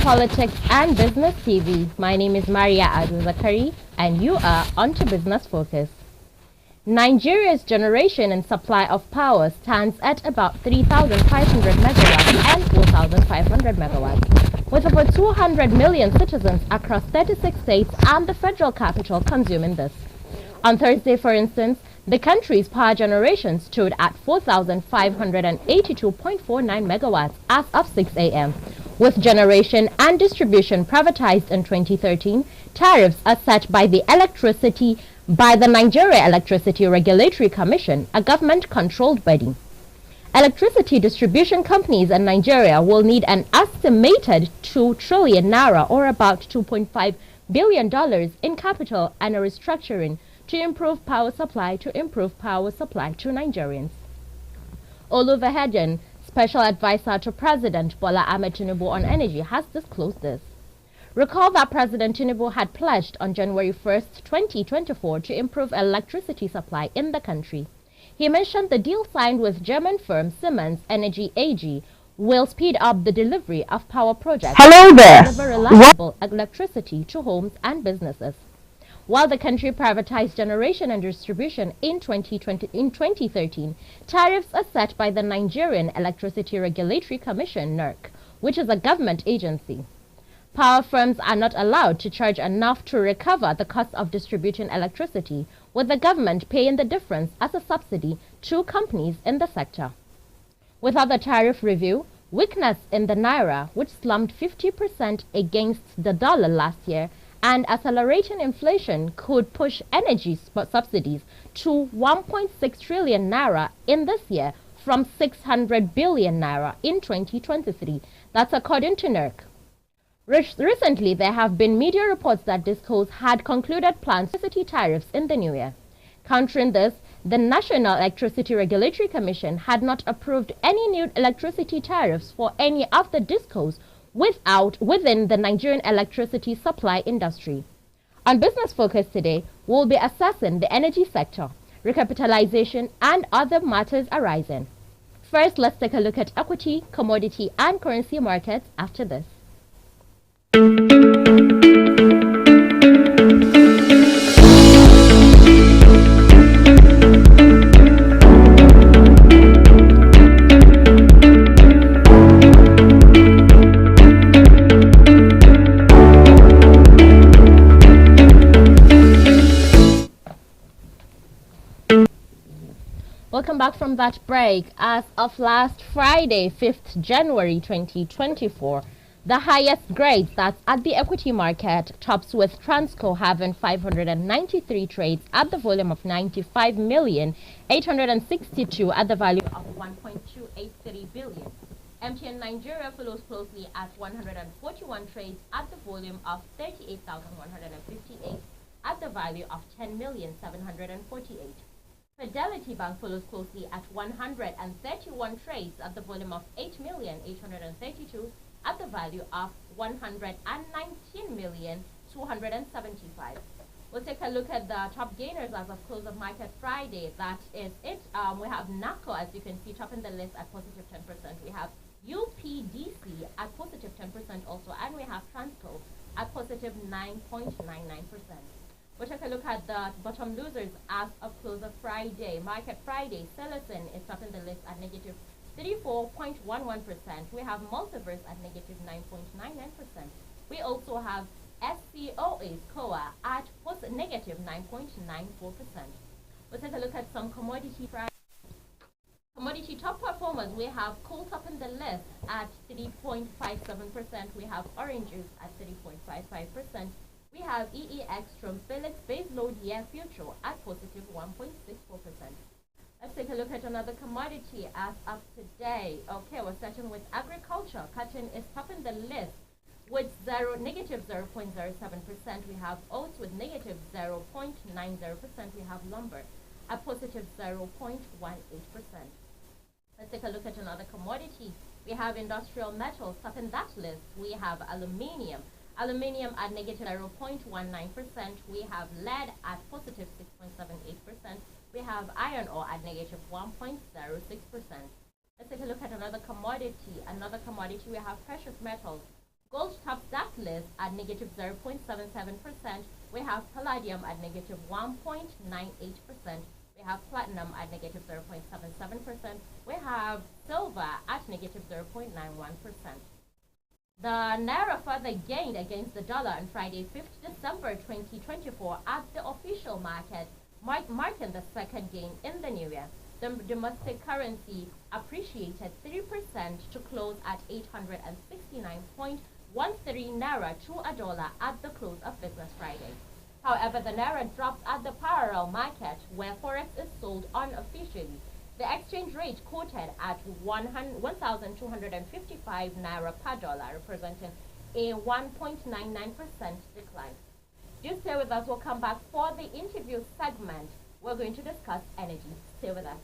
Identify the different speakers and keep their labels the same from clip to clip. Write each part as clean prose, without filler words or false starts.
Speaker 1: Politics and Business TV. My name is Maria Adu Zakari and you are on to Business Focus. Nigeria's generation and supply of power stands at about 3,500 megawatts and 4,500 megawatts, with over 200 million citizens across 36 states and the federal capital consuming this. On Thursday, for instance, the country's power generation stood at 4,582.49 megawatts as of 6 a.m. With generation and distribution privatized in 2013, tariffs are set by the Nigeria Electricity Regulatory Commission, a government-controlled body. Electricity distribution companies in Nigeria will need an estimated 2 trillion naira, or about $2.5 billion in capital and a restructuring to improve power supply to Nigerians. Oluwasegun, Special Advisor to President Bola Ahmed Tinubu on Energy, has disclosed this. Recall that President Tinubu had pledged on January 1st, 2024 to improve electricity supply in the country. He mentioned the deal signed with German firm Siemens Energy AG will speed up the delivery of power projects
Speaker 2: Hello there.
Speaker 1: and deliver reliable electricity to homes and businesses. While the country privatized generation and distribution in 2013, tariffs are set by the Nigerian Electricity Regulatory Commission, NERC, which is a government agency. Power firms are not allowed to charge enough to recover the cost of distributing electricity, with the government paying the difference as a subsidy to companies in the sector. Without the tariff review, weakness in the naira, which slumped 50% against the dollar last year, and accelerating inflation could push energy subsidies to 1.6 trillion naira in this year from 600 billion naira in 2023. That's according to NERC. Recently, there have been media reports that DISCOs had concluded planned electricity tariffs in the new year. Countering this, the National Electricity Regulatory Commission had not approved any new electricity tariffs for any of the DISCOs within the Nigerian electricity supply industry. On Business Focus today, we'll be assessing the energy sector, recapitalization, and other matters arising. First, let's take a look at equity, commodity, and currency markets after this. Welcome back from that break. As of last Friday, 5th January 2024, the highest grades, that's at the equity market, tops with Transco having 593 trades at the volume of 95,862 at the value of 1.283 billion. MTN Nigeria follows closely at 141 trades at the volume of 38,158 at the value of 10,748. Fidelity Bank follows closely at 131 trades at the volume of 8,832 at the value of 119,275. We'll take a look at the top gainers as of close of market Friday. That is it. We have NACO, as you can see, topping the list at positive 10%. We have UPDC at positive 10% also, and we have Transco at positive 9.99%. We'll take a look at the bottom losers as of close of Friday. Market Friday, Celestin is topping the list at negative 34.11%. We have Multiverse at negative 9.99%. We also have SCOA's COA at negative 9.94%. We'll take a look at some commodity Friday. Commodity top performers, we have coal topping the list at 3.57%. We have orange juice at 3.55%. We have EEX from Felix Base Load Year Future at positive 1.64%. Let's take a look at another commodity as of today. Okay, we're starting with agriculture. Cotton is topping the list with negative 0.07%. We have oats with negative 0.90%. We have lumber at positive 0.18%. Let's take a look at another commodity. We have industrial metals topping that list. We have aluminium. Aluminium at negative 0.19%. We have lead at positive 6.78%. We have iron ore at negative 1.06%. Let's take a look at another commodity. We have precious metals. Gold tops that list at negative 0.77%. We have palladium at negative 1.98%. We have platinum at negative 0.77%. We have silver at negative 0.91%. The Naira further gained against the dollar on Friday, 5th December 2024 at the official market, marking the second gain in the new year. The domestic currency appreciated 3% to close at 869.13 Naira to a dollar at the close of business Friday. However, the Naira dropped at the parallel market where Forex is sold unofficially. The exchange rate quoted at 1,255 Naira per dollar, representing a 1.99% decline. Do stay with us. We'll come back for the interview segment. We're going to discuss energy. Stay with us.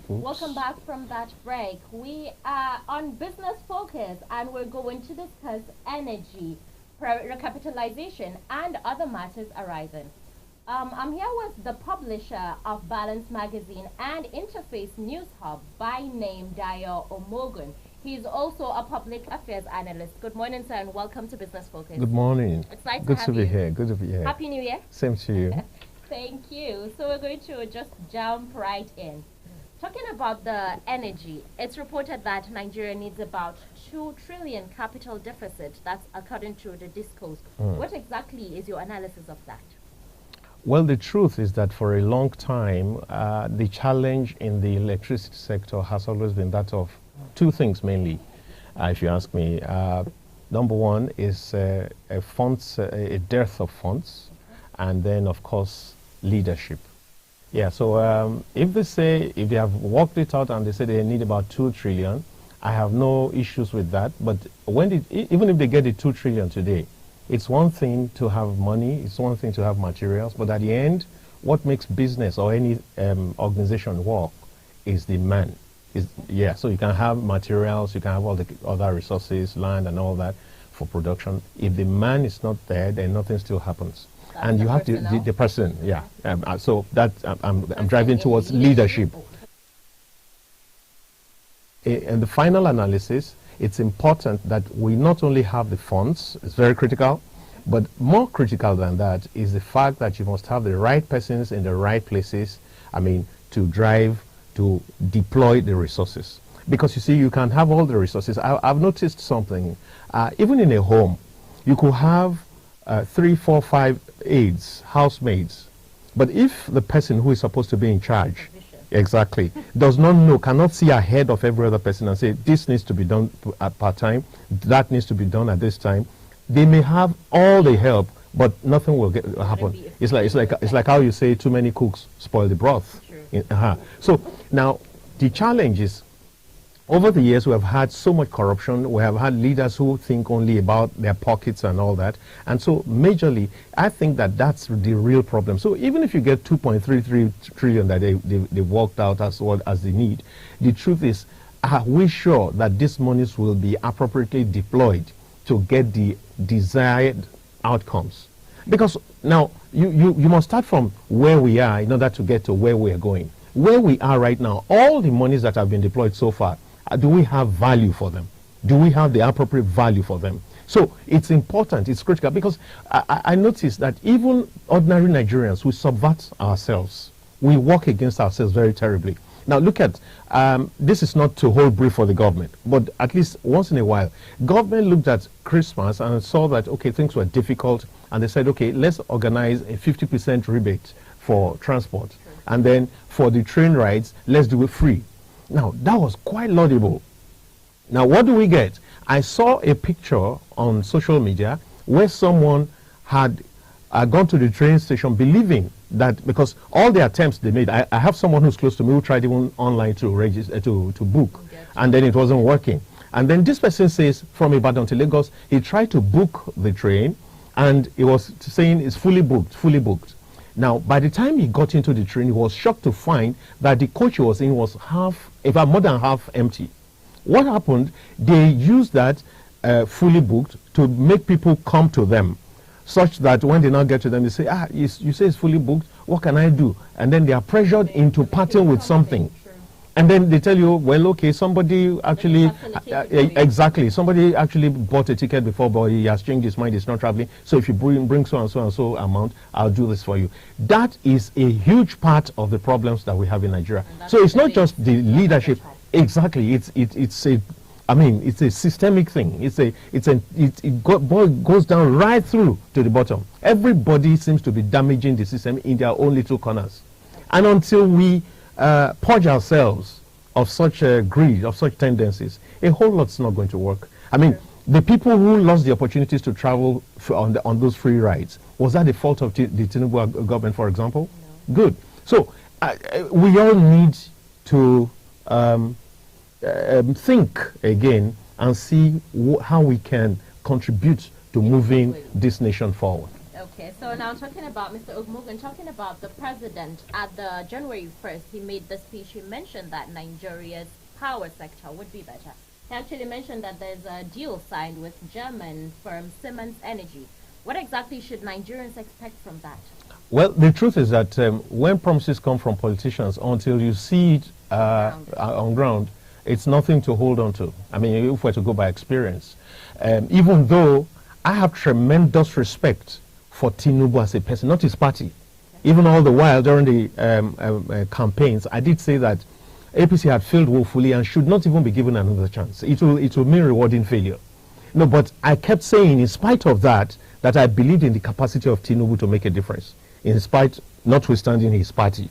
Speaker 1: Welcome back from that break. We are on Business Focus and we're going to discuss energy, recapitalization and other matters arising. I'm here with the publisher of Balance Magazine and Interface News Hub by name Dayo Omogun. He's also a public affairs analyst. Good morning, sir, and welcome to Business Focus.
Speaker 2: Good morning.
Speaker 1: It's nice
Speaker 2: Good
Speaker 1: to
Speaker 2: to
Speaker 1: have
Speaker 2: be
Speaker 1: you.
Speaker 2: here. Good to be here.
Speaker 1: Happy New Year.
Speaker 2: Same to you.
Speaker 1: Thank you. So we're going to just jump right in. Talking about the energy, it's reported that Nigeria needs about 2 trillion capital deficit. That's according to the discourse. What exactly is your analysis of that?
Speaker 2: Well, the truth is that for a long time, the challenge in the electricity sector has always been that of two things mainly, if you ask me. Number one is a dearth of funds, and then, of course, leadership. Yeah, so if they have worked it out and they say they need about 2 trillion, I have no issues with that. But even if they get the 2 trillion today, it's one thing to have money, it's one thing to have materials, but at the end, what makes business or any organization work is the man. So you can have materials, you can have all the other resources, land and all that for production. If the man is not there, then nothing still happens. And you have the person, yeah. So that I'm driving towards leadership. In the final analysis, it's important that we not only have the funds, it's very critical, but more critical than that is the fact that you must have the right persons in the right places, to deploy the resources. Because you see, you can have all the resources. I've noticed something, even in a home, you could have 3, 4, 5 aides, housemaids. But if the person who is supposed to be in charge, exactly, does not know, cannot see ahead of every other person and say, this needs to be done at part-time, that needs to be done at this time, they may have all the help, but nothing will happen. It's like how you say too many cooks spoil the broth. So now the challenge is, over the years, we have had so much corruption. We have had leaders who think only about their pockets and all that. And so, majorly, I think that that's the real problem. So even if you get 2.33 trillion that they worked out as well as they need, the truth is, are we sure that these monies will be appropriately deployed to get the desired outcomes? Because now, you must start from where we are in order to get to where we are going. Where we are right now, all the monies that have been deployed so far, do we have value for them? Do we have the appropriate value for them? So it's important, it's critical, because I noticed that even ordinary Nigerians, we subvert ourselves. We work against ourselves very terribly. Now look at, this is not to hold brief for the government, but at least once in a while, government looked at Christmas and saw that, okay, things were difficult, and they said, okay, let's organize a 50% rebate for transport. Sure. And then for the train rides, let's do it free. Now, that was quite laudable. Now, what do we get? I saw a picture on social media where someone had gone to the train station believing that, because all the attempts they made, I have someone who's close to me who tried even online to register, to book, and then it wasn't working. And then this person says from Ibadan to Lagos, he tried to book the train, and he was saying it's fully booked, fully booked. Now, by the time he got into the train, he was shocked to find that the coach he was in was half, in fact, more than half empty. What happened? They used that fully booked to make people come to them, such that when they now get to them, they say, you say it's fully booked, what can I do? And then they are pressured into parting with something. And then they tell you, well, okay, somebody actually, exactly, somebody actually bought a ticket before, but he has changed his mind, he's not traveling. So if you bring so and so amount, I'll do this for you. That is a huge part of the problems that we have in Nigeria. So it's not just the leadership. Exactly, it's a, I mean, it's a systemic thing. It goes down right through to the bottom. Everybody seems to be damaging the system in their own little corners. And until we purge ourselves of such greed, of such tendencies, a whole lot's not going to work. I mean, the people who lost the opportunities to travel on those free rides, was that the fault of the Tinubu government, for example? No. Good. So we all need to think again and see how we can contribute to moving this nation forward.
Speaker 1: Okay, so now talking about Mr. Ogmogan, talking about the president at the January 1st, he made the speech, he mentioned that Nigeria's power sector would be better. He actually mentioned that there's a deal signed with German firm Siemens Energy. What exactly should Nigerians expect from that? Well,
Speaker 2: the truth is that when promises come from politicians, until you see it on ground, it's nothing to hold on to. I mean, if we're to go by experience. Even though I have tremendous respect for Tinubu as a person, not his party. Even all the while during the campaigns, I did say that APC had failed woefully and should not even be given another chance. It will mean rewarding failure. No, but I kept saying, in spite of that, that I believed in the capacity of Tinubu to make a difference, in spite, notwithstanding his party,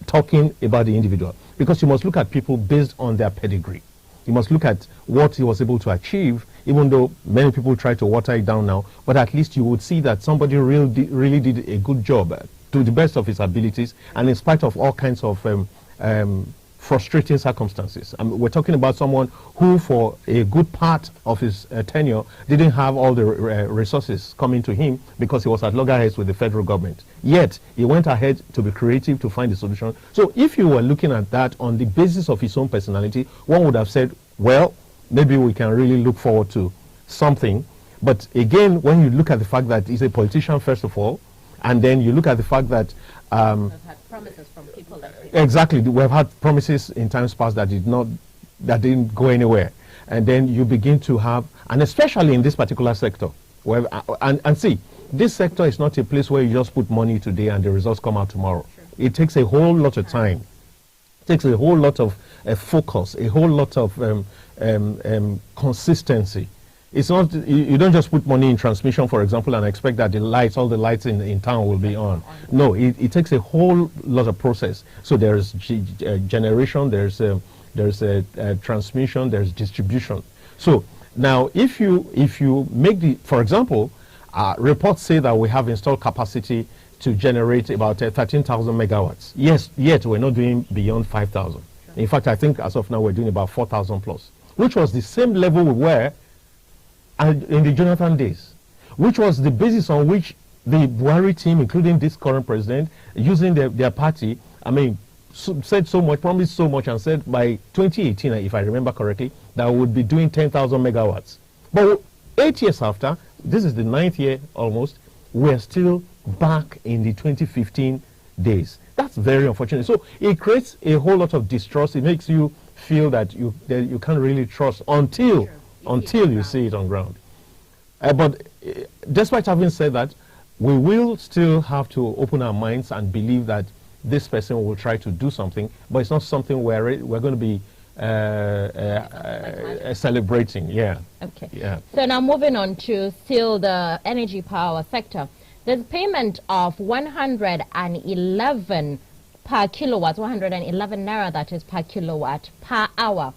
Speaker 2: talking about the individual. Because you must look at people based on their pedigree. You must look at what he was able to achieve, even though many people try to water it down now, but at least you would see that somebody really did a good job to the best of his abilities, and in spite of all kinds of frustrating circumstances. We're talking about someone who, for a good part of his tenure, didn't have all the resources coming to him because he was at loggerheads with the federal government. Yet, he went ahead to be creative to find a solution. So if you were looking at that on the basis of his own personality, one would have said, well, maybe we can really look forward to something. But again, when you look at the fact that he's a politician, first of all, and then you look at the fact that
Speaker 1: we've had promises from people like him.
Speaker 2: Exactly, we've had promises in times past that didn't go anywhere, and then you begin to have, and especially in this particular sector, where and see, this sector is not a place where you just put money today and the results come out tomorrow. Sure. It takes a whole lot of time. It takes a whole lot of focus, a whole lot of consistency. It's not, you don't just put money in transmission, for example, and expect that all the lights in town will be on. No, it takes a whole lot of process. So there's generation, there's transmission, there's distribution. So now if you make for example, reports say that we have installed capacity to generate about 13,000 megawatts. Yes, yet we're not doing beyond 5,000. In fact, I think as of now we're doing about 4,000 plus, which was the same level we were in the Jonathan days, which was the basis on which the Buhari team, including this current president, using their party, I mean, said so much, promised so much, and said by 2018, if I remember correctly, that we would be doing 10,000 megawatts. But 8 years after, this is the 9th year almost, we're still back in the 2015 days. That's very unfortunate. So it creates a whole lot of distrust. It makes you feel that you can't really trust until you see it on ground. But despite having said that, we will still have to open our minds and believe that this person will try to do something, but it's not something we're going to be celebrating. Yeah.
Speaker 1: Okay.
Speaker 2: Yeah.
Speaker 1: So now moving on to still the energy power sector. There's payment of 111 per kilowatt, 111 naira, that is per kilowatt per hour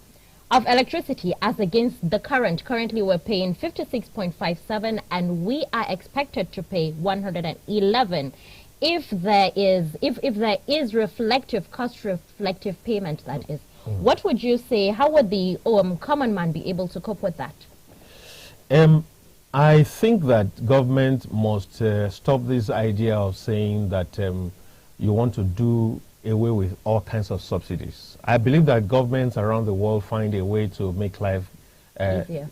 Speaker 1: of electricity, as against the currently we're paying 56.57, and we are expected to pay 111 if there is reflective cost reflective payment, that is. What would you say, how would the common man be able to cope with that?
Speaker 2: I think that government must stop this idea of saying that you want to do away with all kinds of subsidies. I believe that governments around the world find a way to make life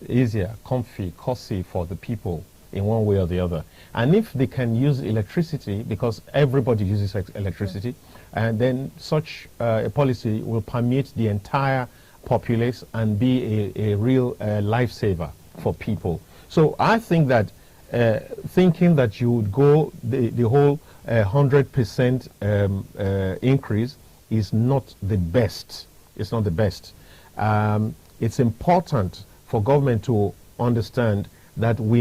Speaker 2: easier, comfy, cozy for the people in one way or the other. And if they can use electricity, because everybody uses electricity, and then such a policy will permeate the entire populace and be a real lifesaver for people. So I think that thinking that you would go the whole 100% increase is not the best. It's not the best. It's important for government to understand that we